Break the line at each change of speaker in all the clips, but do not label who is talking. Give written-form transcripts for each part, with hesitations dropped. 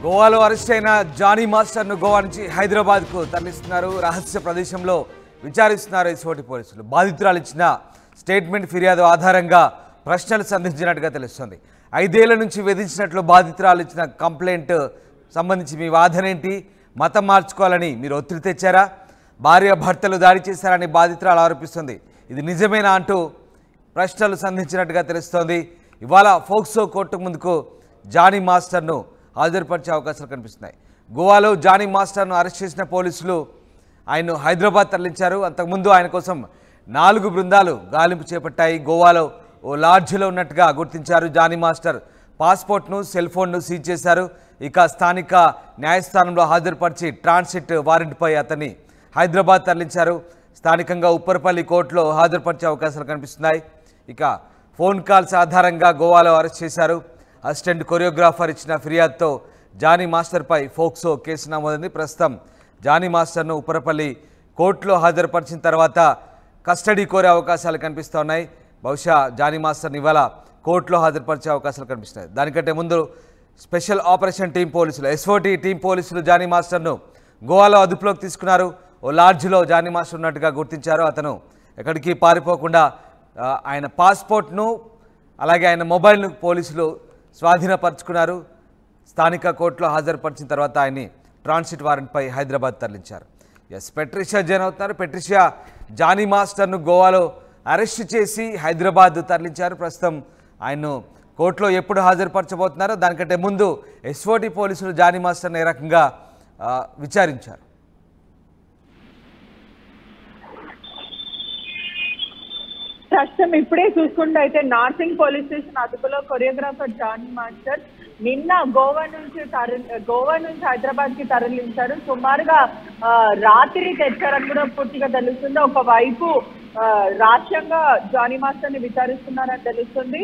గోవాలో అరెస్ట్ అయిన జానీ మాస్టర్ను గోవా నుంచి హైదరాబాద్కు తరలిస్తున్నారు. రహస్య ప్రదేశంలో విచారిస్తున్నారు ఎస్ఓటి పోలీసులు. బాధితురాలు ఇచ్చిన స్టేట్మెంట్ ఫిర్యాదు ఆధారంగా ప్రశ్నలు సంధించినట్టుగా తెలుస్తుంది. 5 ఏళ్ల నుంచి వేధించినట్లు బాధితురాలు ఇచ్చిన కంప్లైంట్ సంబంధించి మీ వాదన ఏంటి? మతం మార్చుకోవాలని మీరు ఒత్తిడి తెచ్చారా? భార్య భర్తలు దాడి చేశారని బాధితురాలు ఆరోపిస్తుంది. ఇది నిజమేనా అంటూ ప్రశ్నలు సంధించినట్టుగా తెలుస్తోంది. ఇవాళ ఫోక్సో కోర్టు ముందుకు జానీ మాస్టర్ను హాజరుపరిచే అవకాశాలు కనిపిస్తున్నాయి. గోవాలో జానీ మాస్టర్ను అరెస్ట్ చేసిన పోలీసులు ఆయన్ను హైదరాబాద్ తరలించారు. అంతకుముందు ఆయన కోసం 4 బృందాలు గాలింపు చేపట్టాయి. గోవాలో ఓ లాడ్జిలో ఉన్నట్టుగా గుర్తించారు. జానీ మాస్టర్ పాస్పోర్ట్ను, సెల్ ఫోన్ను సీజ్ చేశారు. ఇక స్థానిక న్యాయస్థానంలో హాజరుపరిచి ట్రాన్సిట్ వారెంట్పై అతన్ని హైదరాబాద్ తరలించారు. స్థానికంగా ఉప్పరపల్లి కోర్టులో హాజరుపరిచే అవకాశాలు కనిపిస్తున్నాయి. ఇక ఫోన్ కాల్స్ ఆధారంగా గోవాలో అరెస్ట్ చేశారు. అసిస్టెంట్ కొరియోగ్రాఫర్ ఇచ్చిన ఫిర్యాదుతో జానీ మాస్టర్పై ఫోక్సో కేసు నమోదైంది. ప్రస్తుతం జానీ మాస్టర్ను ఉప్పరపల్లి కోర్టులో హాజరుపరిచిన తర్వాత కస్టడీ కోరే అవకాశాలు కనిపిస్తున్నాయి. బహుశా జానీ మాస్టర్ని ఇవాళ కోర్టులో హాజరుపరిచే అవకాశాలు కనిపిస్తున్నాయి. దానికంటే ముందు స్పెషల్ ఆపరేషన్ టీం పోలీసులు, ఎస్ఓటి టీం పోలీసులు జానీ మాస్టర్ను గోవాలో అదుపులోకి తీసుకున్నారు. ఓ లాడ్జిలో జానీ మాస్టర్ ఉన్నట్టుగా గుర్తించారు. అతను ఎక్కడికి పారిపోకుండా ఆయన పాస్పోర్ట్ను అలాగే ఆయన మొబైల్ను పోలీసులు స్వాధీనపరుచుకున్నారు. స్థానిక కోర్టులో హాజరుపరిచిన తర్వాత ఆయన్ని ట్రాన్సిట్ వారెంట్పై హైదరాబాద్ తరలించారు. పెట్రిషియా జాయిన్ అవుతున్నారు. పెట్రిషియా, జానీ మాస్టర్ను గోవాలో అరెస్ట్ చేసి హైదరాబాద్ తరలించారు. ప్రస్తుతం ఆయన్ను కోర్టులో ఎప్పుడు హాజరుపరచబోతున్నారో దానికంటే ముందు ఎస్ఓటి పోలీసులు జానీ మాస్టర్ని ఏ రకంగా విచారించారు?
ప్రస్తుతం ఇప్పుడే చూసుకుంటే అయితే నార్సింగ్ పోలీస్ స్టేషన్ అదుపులో కొరియోగ్రాఫర్ జానీ మాస్టర్ నిన్న గోవా నుంచి హైదరాబాద్ కి తరలించారు. సుమారుగా రాత్రి తెచ్చారని కూడా పూర్తిగా తెలుస్తుంది. ఒకవైపు రాష్ట్రంగా జానీ మాస్టర్ ని విచారిస్తున్నారని తెలుస్తుంది.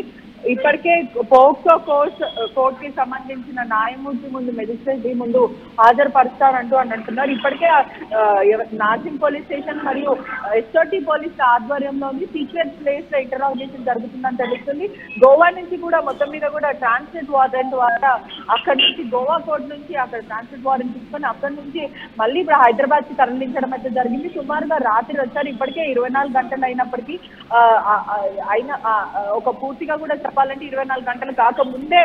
ఇప్పటికే పోక్సో కోర్టుకి సంబంధించిన న్యాయమూర్తి ముందు, మెజిస్ట్రేట్ ముందు హాజరుపరుస్తారంటూ అని అంటున్నారు. ఇప్పటికే నార్సింగ్ పోలీస్ స్టేషన్ మరియు ఎస్ఓటి పోలీస్ ఆధ్వర్యంలో సీక్రెట్ ప్లేస్ లో ఇంటరాగేషన్ జరుగుతుందని తెలుస్తుంది. గోవా నుంచి కూడా మొత్తం మీద కూడా ట్రాన్సిట్ వారెంట్ ద్వారా అక్కడి నుంచి గోవా కోర్టు నుంచి అక్కడ ట్రాన్సిట్ వారెంట్ తీసుకొని అక్కడి నుంచి మళ్ళీ ఇప్పుడు హైదరాబాద్ కి తరలించడం అయితే జరిగింది. సుమారుగా రాత్రి వచ్చారు. ఇప్పటికే 24 గంటలు అయినప్పటికీ ఒక పూర్తిగా కూడా చెప్పాలంటే 24 గంటలు కాకముందే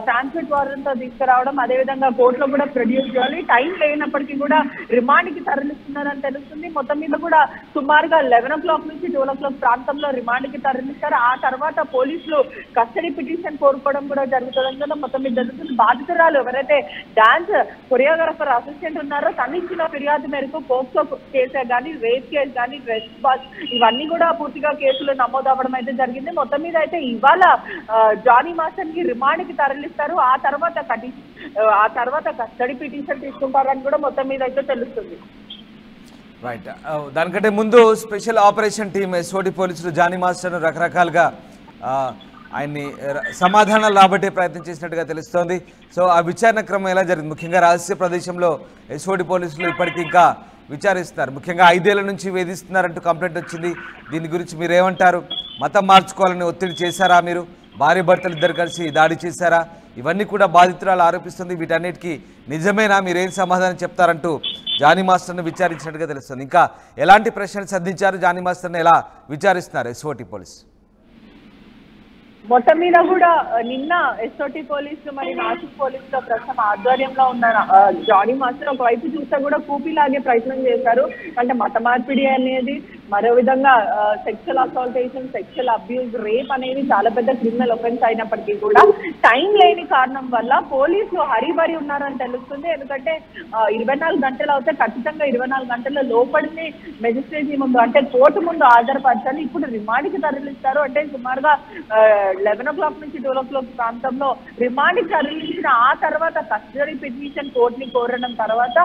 ట్రాన్స్మిట్ వారెంట్ తీసుకురావడం, అదేవిధంగా కోర్టులో కూడా ప్రొడ్యూస్ చేయాలి. టైం లేనప్పటికీ కూడా రిమాండ్ కి తరలిస్తున్నారని తెలుస్తుంది. మొత్తం మీద కూడా సుమారుగా 11 o'clock నుంచి 12 o'clock ప్రాంతంలో రిమాండ్ కి తరలిస్తారు. ఆ తర్వాత పోలీసులు కస్టడీ పిటిషన్ కోరుకోవడం కూడా జరుగుతుందని కూడా మొత్తం మీద జరుగుతుంది. బాధితురాలు ఎవరైతే డాన్స్ కొరియోగ్రాఫర్ అసిస్టెంట్ ఉన్నారో తను ఇచ్చిన ఫిర్యాదు మేరకు పోక్సో కేసే కానీ, రేప్ కేసు కానీ, రెస్ట్ బాస్ ఇవన్నీ కూడా పూర్తిగా కేసులు నమోదు అవ్వడం అయితే జరిగింది. మొత్తం మీద అయితే ఇవాళ జానీ మాస్టర్ కి రిమాండ్ కి తరలిస్తారు. ఆ తర్వాత కస్టడీ పిటిషన్ తీసుకుంటారని కూడా మొత్తం మీద అయితే తెలుస్తుంది.
రైట్. దానికంటే ముందు స్పెషల్ ఆపరేషన్ టీం ఎస్ఓటి పోలీసులు జానీ మాస్టర్ను రకరకాలుగా ఆయన్ని సమాధానాలు రాబట్టే ప్రయత్నం చేసినట్టుగా తెలుస్తోంది. సో ఆ విచారణ క్రమం ఎలా జరిగింది? ముఖ్యంగా రహస్య ప్రదేశంలో ఎస్ఓటి పోలీసులు ఇప్పటికీ ఇంకా విచారిస్తున్నారు. ముఖ్యంగా 5 ఏళ్ల నుంచి వేధిస్తున్నారంటూ కంప్లైంట్ వచ్చింది. దీని గురించి మీరు ఏమంటారు? మతం మార్చుకోవాలని ఒత్తిడి చేశారా? మీరు భార్య భర్తలు ఇద్దరు కలిసి దాడి చేశారా? ఇవన్నీ కూడా బాధితురాలు ఆరోపిస్తుంది. వీటన్నిటికీ నిజమేనా? మీరేం సమాధానం చెప్తారంటూ జానీ మాస్టర్ను విచారించినట్టుగా తెలుస్తుంది. ఇంకా ఎలాంటి ప్రశ్నలు సంధించారు? జానీ మాస్టర్ని ఎలా విచారిస్తున్నారు ఎస్ఓటి పోలీసు?
మొత్తం మీద కూడా నిన్న ఎస్ఓటి పోలీసులు మరి నాసిక్ పోలీసుల ప్రస్తుతం ఆధ్వర్యంలో ఉన్న జానీ మాస్టర్ ఒకవైపు చూస్తే కూడా కూపీలాగే ప్రయత్నం చేశారు. అంటే మత మార్పిడి అనేది, మరో విధంగా సెక్షువల్ అసాల్టేషన్, సెక్షువల్ అబ్యూజ్, రేప్ అనేది చాలా పెద్ద క్రిమినల్ ఒఫెన్స్ అయినప్పటికీ కూడా టైం లేని కారణం వల్ల పోలీసులు హరిబరి ఉన్నారని తెలుస్తుంది. ఎందుకంటే 24 గంటలు అవుతే ఖచ్చితంగా 24 గంటల లోపలిని మెజిస్ట్రేట్ ముందు అంటే కోర్టు ముందు హాజరుపరచాలి. ఇప్పుడు రిమాండ్కి తరలిస్తారు. అంటే సుమారుగా 11 o'clock నుంచి 12 o'clock ప్రాంతంలో రిమాండ్ తరలించిన ఆ తర్వాత కస్టడీ పిటిషన్ కోర్టుని కోరడం తర్వాత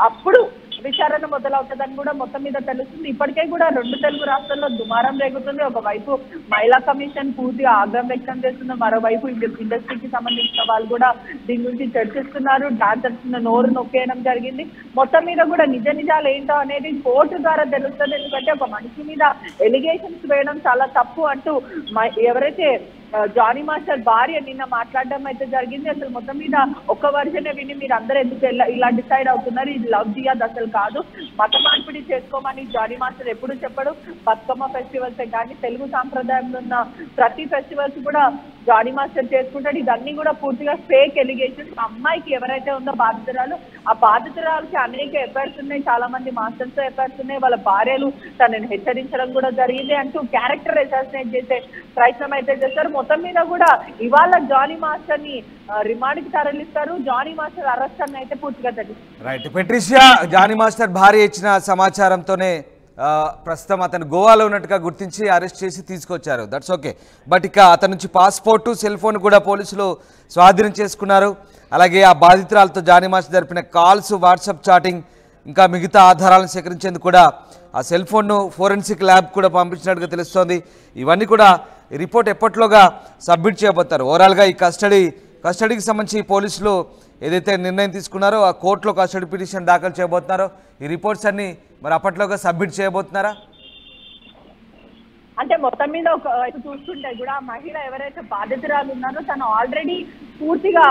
అప్పుడు విచారణ మొదలవుతుందని కూడా మొత్తం మీద తెలుస్తుంది. ఇప్పటికే కూడా 2 తెలుగు రాష్ట్రాల్లో దుమారం రేగుతుంది. ఒకవైపు మహిళా కమిషన్ పూర్తిగా ఆగ్రహం వ్యక్తం చేస్తుంది. మరోవైపు ఇండస్ట్రీకి సంబంధించిన వాళ్ళు కూడా దీని గురించి చర్చిస్తున్నారు. డాన్సర్స్ నోరు నొక్కేయడం జరిగింది. మొత్తం మీద కూడా నిజాలు ఏంటో అనేది కోర్టు ద్వారా తెలుస్తుంది. ఎందుకంటే ఒక మనిషి మీద ఎలిగేషన్స్ వేయడం చాలా తప్పు అంటూ ఎవరైతే జానీ మాస్టర్ భార్య నిన్న మాట్లాడడం అయితే జరిగింది. అసలు మొత్తం మీద ఒక్క వర్జనే విని మీరు అందరూ ఎందుకు ఇలా డిసైడ్ అవుతున్నారు, ఇది లవ్ జియాద్ అసలు కాదు, మత మార్పిడి చేసుకోమని జానీ మాస్టర్ ఎప్పుడు చెప్పడు. బతుకమ్మ ఫెస్టివల్స్ కానీ తెలుగు సాంప్రదాయంలో ఉన్న ప్రతి ఫెస్టివల్స్ కూడా జానీ మాస్టర్ చేసుకుంటాడు. ఇదన్నీ కూడా పూర్తిగా ఫేక్ ఎలిగేషన్. అమ్మాయికి ఎవరైతే ఉందో బాధితురాలు, ఆ బాధితురాలకి అనేక ఎఫైర్స్ ఉన్నాయి, చాలా మంది మాస్టర్స్ తో ఎఫైర్స్ ఉన్నాయి, వాళ్ళ భార్యలు తనని హెచ్చరించడం కూడా జరిగింది అంటూ క్యారెక్టర్ అసాసినేట్ చేసే ప్రయత్నం అయితే చేస్తారు. మొత్తం మీద కూడా ఇవాళ జానీ మాస్టర్ ని రిమాండ్ కి తరలిస్తారు. జానీ మాస్టర్ అరెస్ట్ అని అయితే పూర్తిగా తెలుస్తుంది.
రైట్ పెట్రిషియా, జానీ మాస్టర్ భార్య ఇచ్చిన సమాచారంతోనే ప్రస్తుతం అతను గోవాలో ఉన్నట్టుగా గుర్తించి అరెస్ట్ చేసి తీసుకొచ్చారు. That's okay. బట్ ఇక అతని నుంచి పాస్పోర్టు, సెల్ ఫోన్ కూడా పోలీసులు స్వాధీనం చేసుకున్నారు. అలాగే ఆ బాధితురాలతో జానీ మాస్టర్ జరిపిన కాల్స్, వాట్సాప్ చాటింగ్, ఇంకా మిగతా ఆధారాలను సేకరించేందుకు కూడా ఆ సెల్ ఫోన్ను ఫోరెన్సిక్ ల్యాబ్ కూడా పంపించినట్టుగా తెలుస్తోంది. ఇవన్నీ కూడా రిపోర్ట్ ఎప్పట్లోగా సబ్మిట్ చేయబోతారు. ఓవరాల్గా ఈ కస్టడీకి సంబంధించి పోలీసులు ఏదైతే నిర్ణయం తీసుకున్నారో ఆ కోర్టులో కస్టడీ పిటిషన్ దాఖలు చేయబోతున్నారో ఈ రిపోర్ట్స్ అన్ని మరి అప్పట్లోగా సబ్మిట్ చేయబోతున్నారా?
అంటే మొత్తం మీద ఒక చూస్తుంటే కూడా ఆ మహిళ ఎవరైతే బాధితురాలు ఉన్నారో తను ఆల్రెడీ పూర్తిగా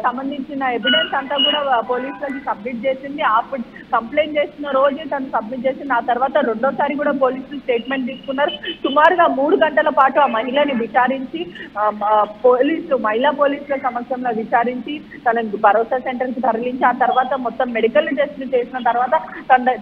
సంబంధించిన ఎవిడెన్స్ అంతా కూడా పోలీసులకి సబ్మిట్ చేసింది. అప్పుడు కంప్లైంట్ చేసిన రోజే తను సబ్మిట్ చేసింది. ఆ తర్వాత రెండోసారి కూడా పోలీసులు స్టేట్మెంట్ తీసుకున్నారు. సుమారుగా 3 గంటల పాటు ఆ మహిళని విచారించి మహిళా పోలీసుల సమక్షంలో విచారించి తనని భరోసా సెంటర్ కి తరలించి ఆ తర్వాత మొత్తం మెడికల్ టెస్ట్లు చేసిన తర్వాత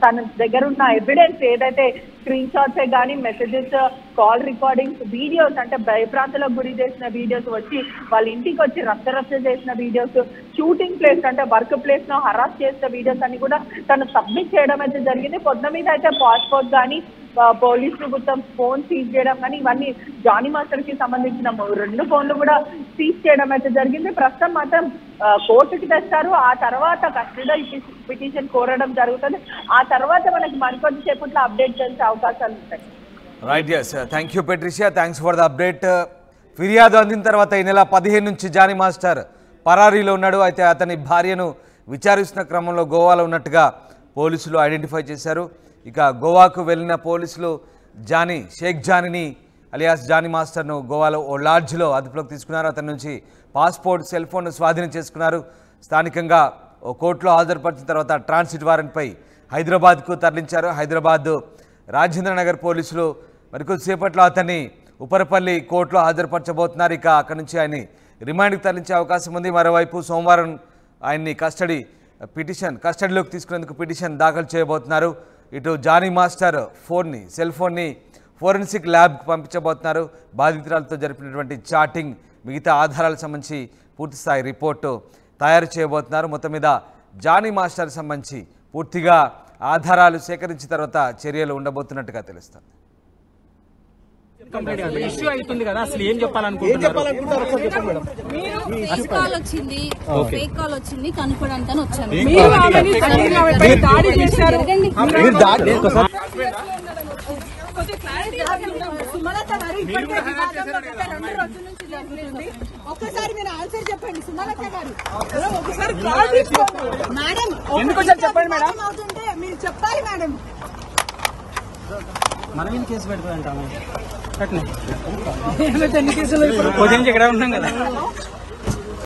తన దగ్గర ఉన్న ఎవిడెన్స్ ఏదైతే స్క్రీన్ షాట్సే కానీ మెసేజెస్, కాల్ రికార్డింగ్స్, వీడియోస్ అంటే భయప్రాంతాలకు గురి చేసిన వీడియోస్, వచ్చి వాళ్ళ ఇంటికి వచ్చి రక్త చేసిన వీడియోస్, షూటింగ్ ప్లేస్ అంటే వర్క్ ప్లేస్ లో హరాస్ చేసిన వీడియోస్ అన్ని కూడా తను సబ్మిట్ చేయడం అయితే జరిగింది. పొద్దు మీద అయితే పాస్పోర్ట్ కానీ పోలీసులు మొత్తం ఫోన్ సీజ్ చేయడం కానీ ఇవన్నీ జానీ మాస్టర్ కి సంబంధించిన 2 ఫోన్లు కూడా సీజ్ చేయడం అయితే జరిగింది. ప్రస్తుతం మాత్రం కోర్టుకి తెస్తారు. ఆ తర్వాత కస్టడీ పిటిషన్ కోరడం జరుగుతుంది. ఆ తర్వాత మనకి మరికొద్ది సేపట్లో అప్డేట్ చేసే అవకాశాలు ఉంటాయి.
Right, yes, thank you Patricia, thanks for the update. ఫిర్యాదు అందిన తర్వాత ఈ నెల 15 నుంచి జానీ మాస్టర్ పరారీలో ఉన్నాడు. అయితే అతని భార్యను విచారిస్తున్న క్రమంలో గోవాలో ఉన్నట్టుగా పోలీసులు ఐడెంటిఫై చేశారు. ఇక గోవాకు వెళ్ళిన పోలీసులు షేక్ జానీని అలియాస్ జానీ మాస్టర్ను గోవాలో ఓ లాడ్జ్లో అదుపులోకి తీసుకున్నారు. అతని నుంచి పాస్పోర్ట్, సెల్ ఫోన్ స్వాధీనం చేసుకున్నారు. స్థానికంగా ఓ కోర్టులో హాజరుపరిచిన తర్వాత ట్రాన్సిట్ వారెంట్పై హైదరాబాద్కు తరలించారు. హైదరాబాద్ రాజేంద్రనగర్ పోలీసులు మరికొద్దిసేపట్లో అతన్ని ఉపరపల్లి కోర్టులో హాజరుపరచబోతున్నారు. ఇక అక్కడి నుంచి ఆయన్ని రిమాండ్కి తరలించే అవకాశం ఉంది. మరోవైపు సోమవారం ఆయన్ని కస్టడీలోకి తీసుకునేందుకు పిటిషన్ దాఖలు చేయబోతున్నారు. ఇటు జానీ మాస్టర్ సెల్ ఫోన్ని ఫోరెన్సిక్ ల్యాబ్కి పంపించబోతున్నారు. బాధితురాలతో జరిపినటువంటి చాటింగ్, మిగతా ఆధారాలకు సంబంధించి పూర్తిస్థాయి రిపోర్టు తయారు చేయబోతున్నారు. మొత్తం మీద జానీ మాస్టర్ సంబంధించి పూర్తిగా ఆధారాలు సేకరించిన తర్వాత చర్యలు ఉండబోతున్నట్టుగా తెలుస్తుంది.
ఇష్యూ అవుతుంది కదా, అసలు ఏం చెప్పాలనుకుంటున్నారు?
కాల్ వచ్చింది, ఫేక్ కాల్ వచ్చింది కనుక్కోవడానికి వచ్చాను.
ఒక్కసారి మీరు ఆన్సర్ చెప్పండి సుమలత గారు. మేడం
చెప్పండి మేడం.
అవుతుంటే మీరు చెప్పాలి మేడం.
మనం ఏం కేసు పెడతామంటాము? ఎన్ని కేసులు ఇప్పుడు ఇక్కడ ఉన్నాం కదా.